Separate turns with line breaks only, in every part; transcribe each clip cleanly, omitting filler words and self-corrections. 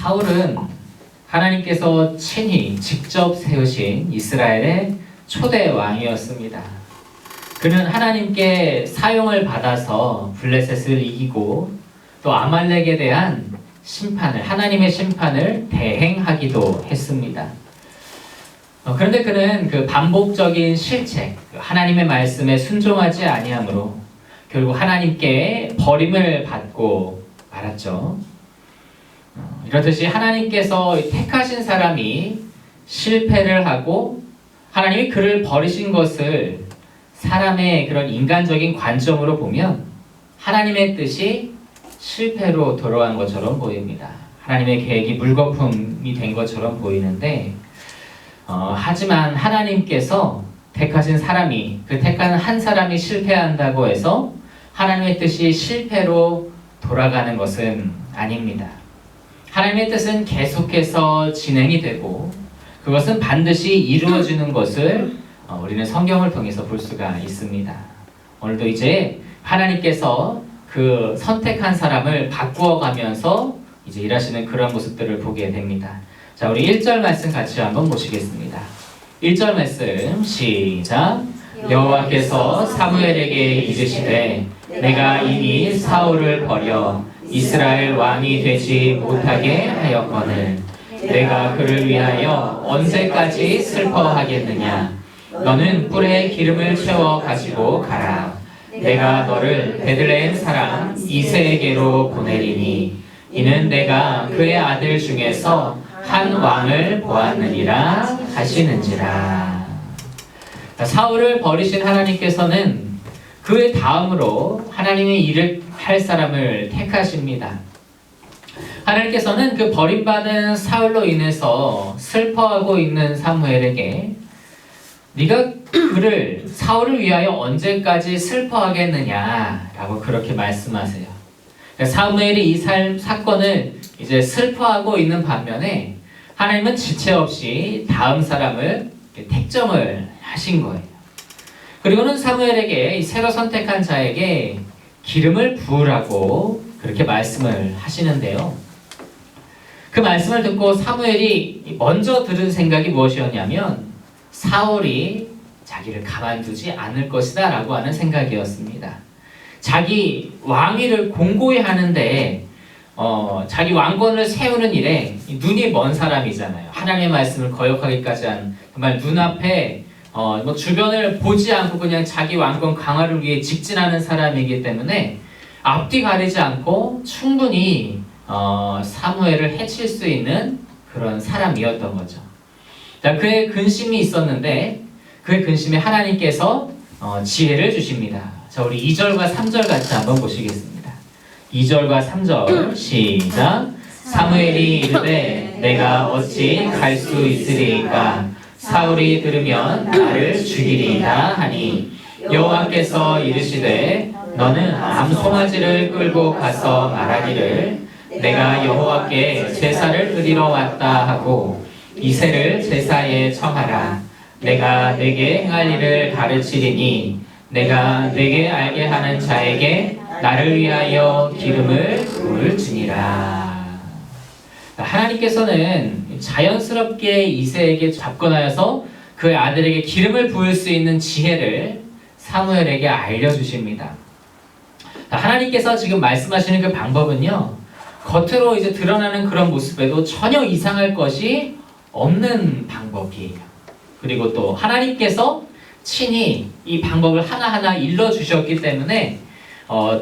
사울은 하나님께서 친히 직접 세우신 이스라엘의 초대 왕이었습니다. 그는 하나님께 사용을 받아서 블레셋을 이기고 또 아말렉에 대한 하나님의 심판을 대행하기도 했습니다. 그런데 그는 그 반복적인 실책, 하나님의 말씀에 순종하지 아니함으로 결국 하나님께 버림을 받고 말았죠. 이렇듯이 하나님께서 택하신 사람이 실패를 하고 하나님이 그를 버리신 것을 사람의 그런 인간적인 관점으로 보면 하나님의 뜻이 실패로 돌아간 것처럼 보입니다. 하나님의 계획이 물거품이 된 것처럼 보이는데 하지만 하나님께서 택하신 사람이 그 택한 한 사람이 실패한다고 해서 하나님의 뜻이 실패로 돌아가는 것은 아닙니다. 하나님의 뜻은 계속해서 진행이 되고 그것은 반드시 이루어지는 것을 우리는 성경을 통해서 볼 수가 있습니다. 오늘도 이제 하나님께서 그 선택한 사람을 바꾸어 가면서 이제 일하시는 그런 모습들을 보게 됩니다. 자, 우리 1절 말씀 같이 한번 보시겠습니다. 1절 말씀 시작. 여호와께서 사무엘에게 이르시되 내가 이미 사울을 버려 이스라엘 왕이 되지 못하게 하였거늘 내가 그를 위하여 언제까지 슬퍼하겠느냐. 너는 뿔에 기름을 채워 가지고 가라. 내가 너를 베들레헴 사람 이새에게로 보내리니 이는 내가 그의 아들 중에서 한 왕을 보았느니라 하시는지라. 사울을 버리신 하나님께서는 그의 다음으로 하나님의 일을 할 사람을 택하십니다. 하나님께서는 그 버림받은 사울로 인해서 슬퍼하고 있는 사무엘에게 네가 그를 사울을 위하여 언제까지 슬퍼하겠느냐라고 그렇게 말씀하세요. 사무엘이 이 사건을 이제 슬퍼하고 있는 반면에 하나님은 지체 없이 다음 사람을 택정을 하신 거예요. 그리고는 사무엘에게 이 새로 선택한 자에게 기름을 부으라고 그렇게 말씀을 하시는데요. 그 말씀을 듣고 사무엘이 먼저 들은 생각이 무엇이었냐면 사울이 자기를 가만두지 않을 것이다 라고 하는 생각이었습니다. 자기 왕위를 공고히 하는데 자기 왕권을 세우는 일에 눈이 먼 사람이잖아요. 하나님의 말씀을 거역하기까지 한 정말 눈앞에 뭐 주변을 보지 않고 그냥 자기 왕권 강화를 위해 직진하는 사람이기 때문에 앞뒤 가리지 않고 충분히 사무엘을 해칠 수 있는 그런 사람이었던 거죠. 자, 그의 근심이 있었는데 그의 근심에 하나님께서 지혜를 주십니다. 자, 우리 2절과 3절 같이 한번 보시겠습니다. 2절과 3절 시작. 사무엘이 이르되 내가 어찌 갈 수 있으리이까 사울이 들으면 나를 죽이리이다 하니 여호와께서 이르시되 너는 암송아지를 끌고 가서 말하기를 내가 여호와께 제사를 드리러 왔다 하고 이새를 제사에 청하라. 내가 내게 행할 일을 가르치리니 내가 내게 알게 하는 자에게 나를 위하여 기름을 부을지니라. 하나님께서는 자연스럽게 이새에게 접근하여서 그의 아들에게 기름을 부을 수 있는 지혜를 사무엘에게 알려주십니다. 하나님께서 지금 말씀하시는 그 방법은요, 겉으로 이제 드러나는 그런 모습에도 전혀 이상할 것이 없는 방법이에요. 그리고 또 하나님께서 친히 이 방법을 하나하나 일러주셨기 때문에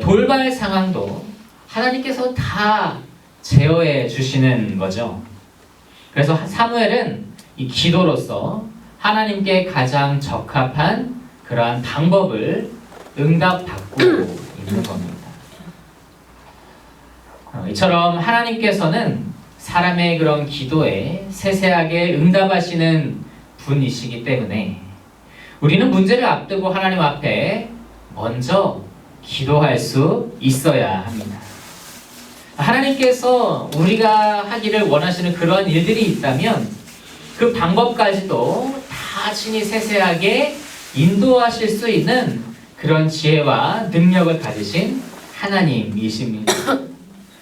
돌발 상황도 하나님께서 다 제어해 주시는 거죠. 그래서 사무엘은 이 기도로서 하나님께 가장 적합한 그러한 방법을 응답받고 있는 겁니다. 이처럼 하나님께서는 사람의 그런 기도에 세세하게 응답하시는 분이시기 때문에 우리는 문제를 앞두고 하나님 앞에 먼저 기도할 수 있어야 합니다. 하나님께서 우리가 하기를 원하시는 그런 일들이 있다면 그 방법까지도 다 친히 세세하게 인도하실 수 있는 그런 지혜와 능력을 가지신 하나님이십니다.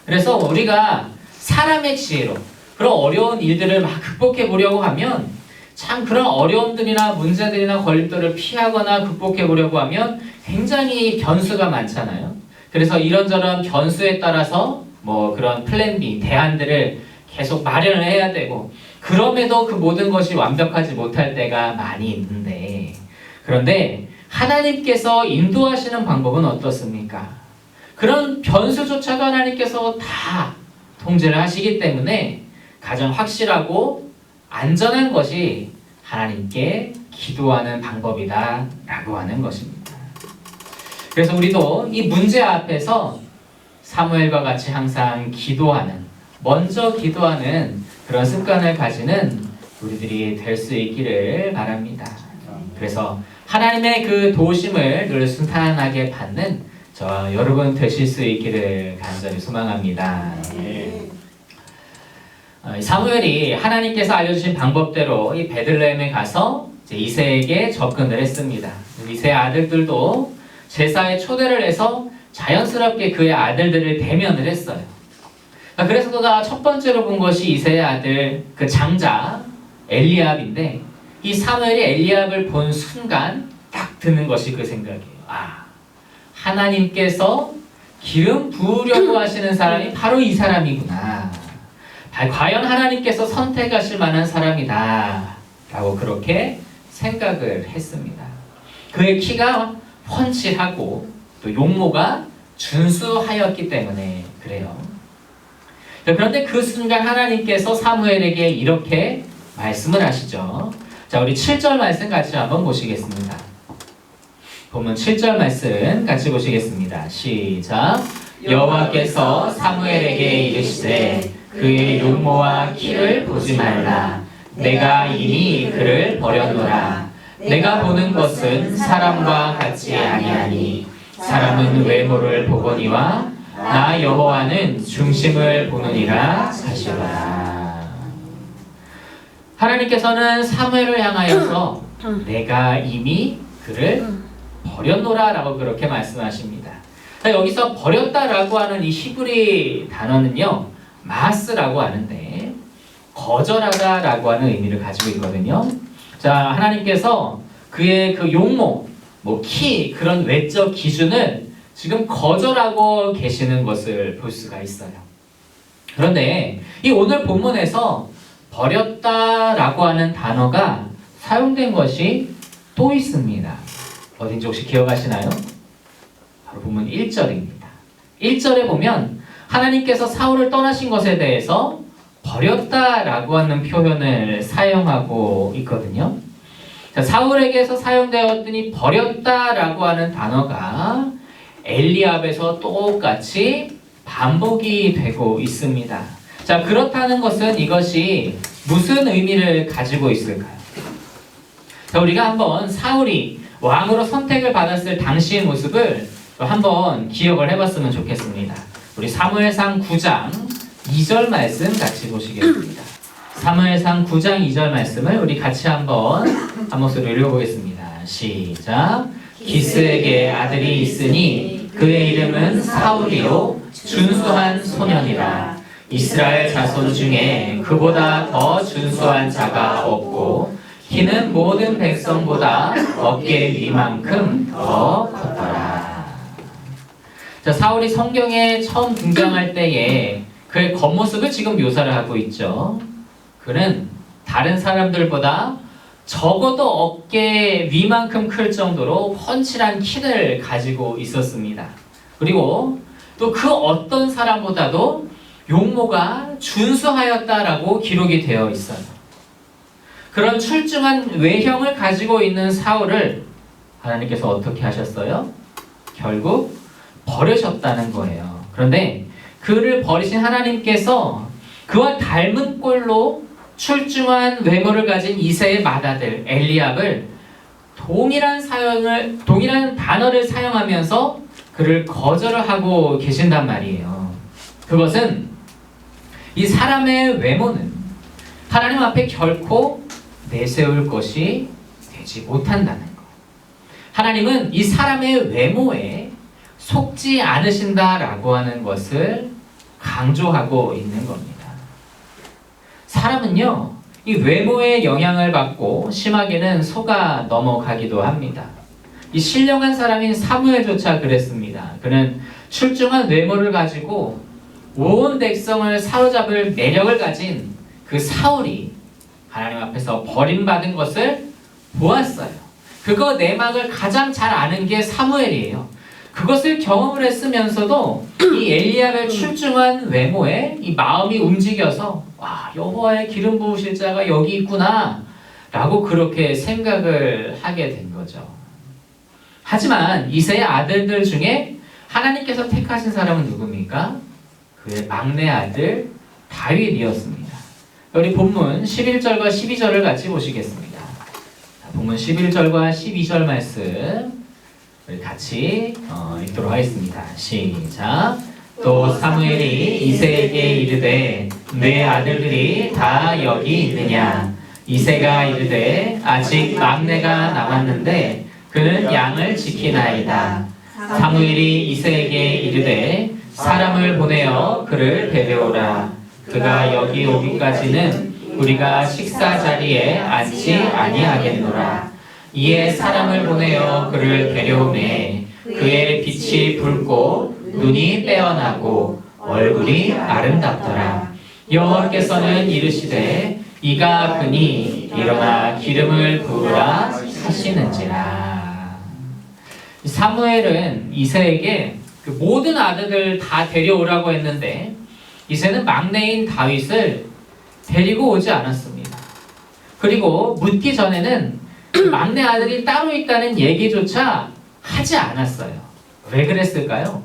그래서 우리가 사람의 지혜로 그런 어려운 일들을 막 극복해 보려고 하면 참 그런 어려움들이나 문제들이나 걸림돌을 피하거나 극복해 보려고 하면 굉장히 변수가 많잖아요. 그래서 이런저런 변수에 따라서 뭐 그런 플랜 B, 대안들을 계속 마련을 해야 되고 그럼에도 그 모든 것이 완벽하지 못할 때가 많이 있는데 그런데 하나님께서 인도하시는 방법은 어떻습니까? 그런 변수조차도 하나님께서 다 통제를 하시기 때문에 가장 확실하고 안전한 것이 하나님께 기도하는 방법이다 라고 하는 것입니다. 그래서 우리도 이 문제 앞에서 사무엘과 같이 항상 기도하는, 먼저 기도하는 그런 습관을 가지는 우리들이 될 수 있기를 바랍니다. 그래서 하나님의 그 도우심을 늘 순탄하게 받는 저 여러분 되실 수 있기를 간절히 소망합니다. 사무엘이 하나님께서 알려주신 방법대로 이 베들레헴에 가서 이새에게 접근을 했습니다. 이새의 아들들도 제사에 초대를 해서 자연스럽게 그의 아들들을 대면을 했어요. 그래서 그가 첫 번째로 본 것이 이새의 아들 그 장자 엘리압인데 이 사무엘이 엘리압을 본 순간 딱 드는 것이 그 생각이에요. 아, 하나님께서 기름 부으려고 하시는 사람이 바로 이 사람이구나. 과연 하나님께서 선택하실 만한 사람이다 라고 그렇게 생각을 했습니다. 그의 키가 훤칠하고 또 용모가 준수하였기 때문에 그래요. 그런데 그 순간 하나님께서 사무엘에게 이렇게 말씀을 하시죠. 자, 우리 7절 말씀 같이 한번 보시겠습니다. 본문 7절 말씀 같이 보시겠습니다. 시작. 여호와께서 사무엘에게 이르시되 그의 용모와 키를 보지 말라. 내가 이미 그를 버렸노라. 내가 보는 것은 사람과 같지 아니하니 사람은 외모를 보거니와 나 여호와는 중심을 보느니라 하시더라. 하나님께서는 사무엘을 향하여서 내가 이미 그를 버렸노라 라고 그렇게 말씀하십니다. 여기서 버렸다라고 하는 이 히브리 단어는요, 마스라고 하는데 거절하다라고 하는 의미를 가지고 있거든요. 자, 하나님께서 그의 그 용모, 키, 그런 외적 기준을 지금 거절하고 계시는 것을 볼 수가 있어요. 그런데 이 오늘 본문에서 버렸다라고 하는 단어가 사용된 것이 또 있습니다. 어딘지 혹시 기억하시나요? 바로 본문 1절입니다. 1절에 보면 하나님께서 사울을 떠나신 것에 대해서 버렸다라고 하는 표현을 사용하고 있거든요. 자, 사울에게서 사용되었더니 버렸다라고 하는 단어가 엘리압에서 똑같이 반복이 되고 있습니다. 자, 그렇다는 것은 이것이 무슨 의미를 가지고 있을까요? 자, 우리가 한번 사울이 왕으로 선택을 받았을 당시의 모습을 한번 기억을 해봤으면 좋겠습니다. 우리 사무엘상 9장 2절 말씀 같이 보시겠습니다. 사무엘상 9장 2절 말씀을 우리 같이 한번 한 목소리로 읽어보겠습니다. 시작. 기스에게 아들이 있으니 그의 이름은 사울이요 준수한 소년이라. 이스라엘 자손 중에 그보다 더 준수한 자가 없고 키는 모든 백성보다 어깨 위만큼 더 컸더라. 자, 사울이 성경에 처음 등장할 때에 그의 겉모습을 지금 묘사를 하고 있죠. 그는 다른 사람들보다 적어도 어깨 위만큼 클 정도로 훤칠한 키를 가지고 있었습니다. 그리고 또 그 어떤 사람보다도 용모가 준수하였다라고 기록이 되어 있어요. 그런 출중한 외형을 가지고 있는 사울을 하나님께서 어떻게 하셨어요? 결국 버리셨다는 거예요. 그런데 그를 버리신 하나님께서 그와 닮은 꼴로 출중한 외모를 가진 이새의 맏아들 엘리압을 동일한 단어를 사용하면서 그를 거절을 하고 계신단 말이에요. 그것은 이 사람의 외모는 하나님 앞에 결코 내세울 것이 되지 못한다는 것. 하나님은 이 사람의 외모에 속지 않으신다라고 하는 것을 강조하고 있는 겁니다. 사람은요, 이 외모의 영향을 받고 심하게는 속아 넘어가기도 합니다. 이 신령한 사람인 사무엘조차 그랬습니다. 그는 출중한 외모를 가지고 온 백성을 사로잡을 매력을 가진 그 사울이 하나님 앞에서 버림받은 것을 보았어요. 그거 내막을 가장 잘 아는 게 사무엘이에요. 그것을 경험을 했으면서도 이 엘리압의 출중한 외모에 이 마음이 움직여서 와, 여호와의 기름 부으실 자가 여기 있구나 라고 그렇게 생각을 하게 된 거죠. 하지만 이새의 아들들 중에 하나님께서 택하신 사람은 누굽니까? 그의 막내 아들 다윗이었습니다. 우리 본문 11절과 12절을 같이 보시겠습니다. 본문 11절과 12절 말씀 우리 같이 읽도록 하겠습니다. 시작. 또 사무엘이 이새에게 이르되 내 아들들이 다 여기 있느냐? 이새가 이르되 아직 막내가 남았는데 그는 양을 지키나이다. 사무엘이 이새에게 이르되 사람을 보내어 그를 데려오라. 그가 여기 오기까지는 우리가 식사 자리에 앉지 아니하겠노라. 이에 사람을 보내어 그를 데려오매 그의 빛이 붉고 눈이 빼어나고 얼굴이 아름답더라. 여호와께서는 이르시되 이가 그니 일어나 기름을 부으라 하시는지라. 사무엘은 이새에게 그 모든 아들들 다 데려오라고 했는데 이새는 막내인 다윗을 데리고 오지 않았습니다. 그리고 묻기 전에는 막내 아들이 따로 있다는 얘기조차 하지 않았어요. 왜 그랬을까요?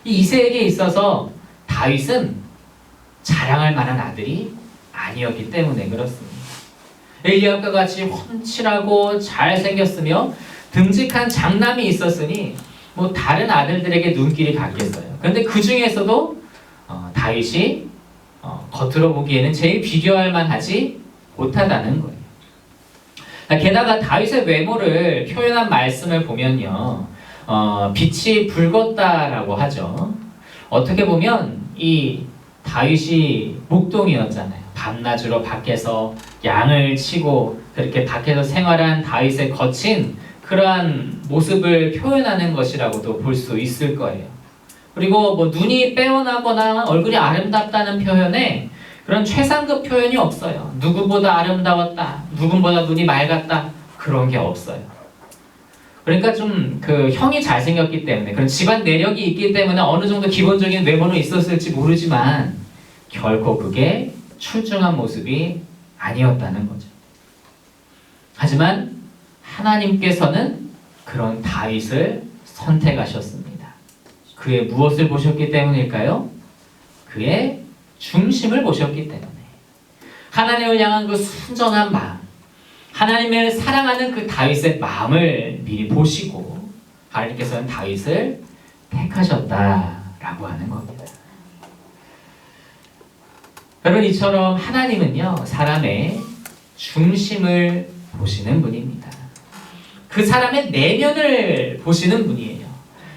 이 이새에게 있어서 다윗은 자랑할 만한 아들이 아니었기 때문에 그렇습니다. 엘리압과 같이 훤칠하고 잘생겼으며 듬직한 장남이 있었으니 뭐 다른 아들들에게 눈길이 갔겠어요. 그런데 그 중에서도 다윗이 겉으로 보기에는 제일 비교할 만하지 못하다는 거예요. 게다가 다윗의 외모를 표현한 말씀을 보면요, 빛이 붉었다라고 하죠. 어떻게 보면 이 다윗이 목동이었잖아요. 밤낮으로 밖에서 양을 치고 그렇게 밖에서 생활한 다윗의 거친 그러한 모습을 표현하는 것이라고도 볼 수 있을 거예요. 그리고 뭐 눈이 빼어나거나 얼굴이 아름답다는 표현에 그런 최상급 표현이 없어요. 누구보다 아름다웠다, 누구보다 눈이 맑았다, 그런 게 없어요. 그러니까 좀 그 형이 잘생겼기 때문에 그런 집안 내력이 있기 때문에 어느 정도 기본적인 외모는 있었을지 모르지만 결코 그게 출중한 모습이 아니었다는 거죠. 하지만 하나님께서는 그런 다윗을 선택하셨습니다. 그의 무엇을 보셨기 때문일까요? 그의 중심을 보셨기 때문에. 하나님을 향한 그 순전한 마음, 하나님을 사랑하는 그 다윗의 마음을 미리 보시고 하나님께서는 다윗을 택하셨다라고 하는 겁니다. 여러분, 이처럼 하나님은요, 사람의 중심을 보시는 분입니다. 그 사람의 내면을 보시는 분이에요.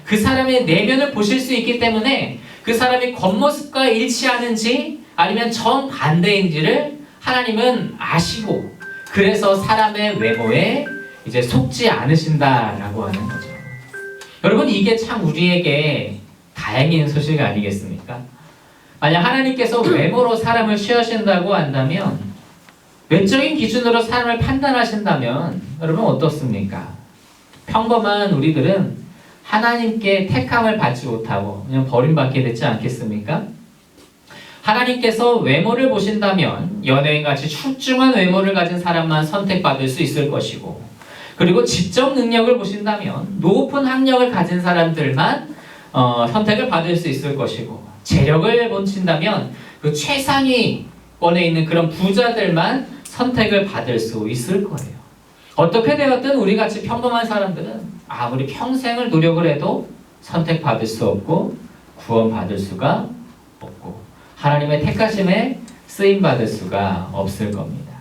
그 사람의 내면을 보실 수 있기 때문에 그 사람이 겉모습과 일치하는지 아니면 정반대인지를 하나님은 아시고, 그래서 사람의 외모에 이제 속지 않으신다라고 하는 거죠. 여러분, 이게 참 우리에게 다행인 소식 아니겠습니까? 만약 하나님께서 외모로 사람을 취하신다고 한다면, 외적인 기준으로 사람을 판단하신다면 여러분 어떻습니까? 평범한 우리들은 하나님께 택함을 받지 못하고 그냥 버림받게 되지 않겠습니까? 하나님께서 외모를 보신다면 연예인같이 출중한 외모를 가진 사람만 선택받을 수 있을 것이고, 그리고 지적 능력을 보신다면 높은 학력을 가진 사람들만 선택을 받을 수 있을 것이고, 재력을 보신다면 그 최상위권에 있는 그런 부자들만 선택을 받을 수 있을 거예요. 어떻게 되었든 우리같이 평범한 사람들은 아무리 평생을 노력을 해도 선택받을 수 없고 구원받을 수가 없고 하나님의 택하심에 쓰임받을 수가 없을 겁니다.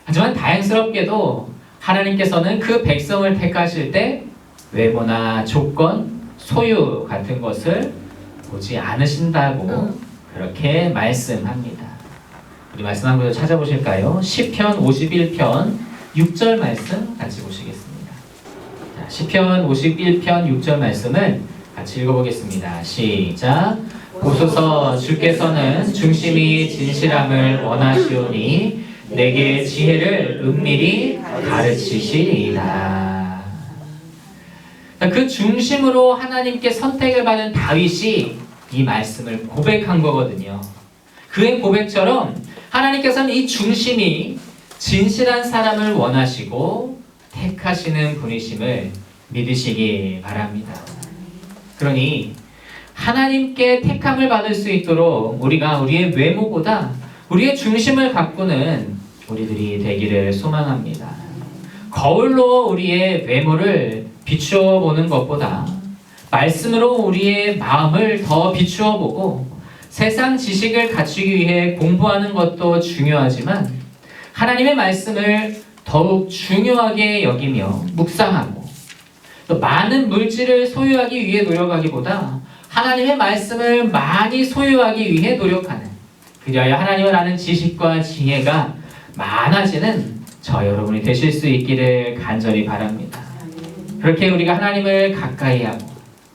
하지만 다행스럽게도 하나님께서는 그 백성을 택하실 때 외모나 조건, 소유 같은 것을 보지 않으신다고 그렇게 말씀합니다. 우리 말씀 한 구절 찾아보실까요? 시편 51편 6절 말씀 같이 보시겠습니다. 자, 시편 51편 6절 말씀을 같이 읽어보겠습니다. 시작. 보소서, 주께서는 중심이 진실함을 원하시오니 내게 지혜를 은밀히 가르치시리이다. 그 중심으로 하나님께 선택을 받은 다윗이 이 말씀을 고백한 거거든요. 그의 고백처럼 하나님께서는 이 중심이 진실한 사람을 원하시고 택하시는 분이심을 믿으시기 바랍니다. 그러니 하나님께 택함을 받을 수 있도록 우리가 우리의 외모보다 우리의 중심을 가꾸는 우리들이 되기를 소망합니다. 거울로 우리의 외모를 비추어 보는 것보다 말씀으로 우리의 마음을 더 비추어 보고 세상 지식을 갖추기 위해 공부하는 것도 중요하지만 하나님의 말씀을 더욱 중요하게 여기며 묵상하고 또 많은 물질을 소유하기 위해 노력하기보다 하나님의 말씀을 많이 소유하기 위해 노력하는, 그리하여 하나님을 아는 지식과 지혜가 많아지는 저 여러분이 되실 수 있기를 간절히 바랍니다. 그렇게 우리가 하나님을 가까이 하고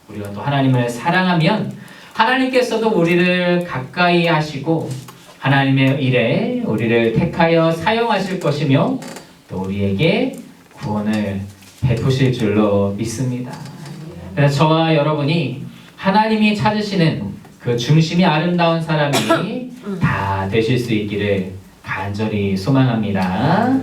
우리가 또 하나님을 사랑하면 하나님께서도 우리를 가까이 하시고 하나님의 일에 우리를 택하여 사용하실 것이며 또 우리에게 구원을 베푸실 줄로 믿습니다. 그래서 저와 여러분이 하나님이 찾으시는 그 중심이 아름다운 사람이 다 되실 수 있기를 간절히 소망합니다.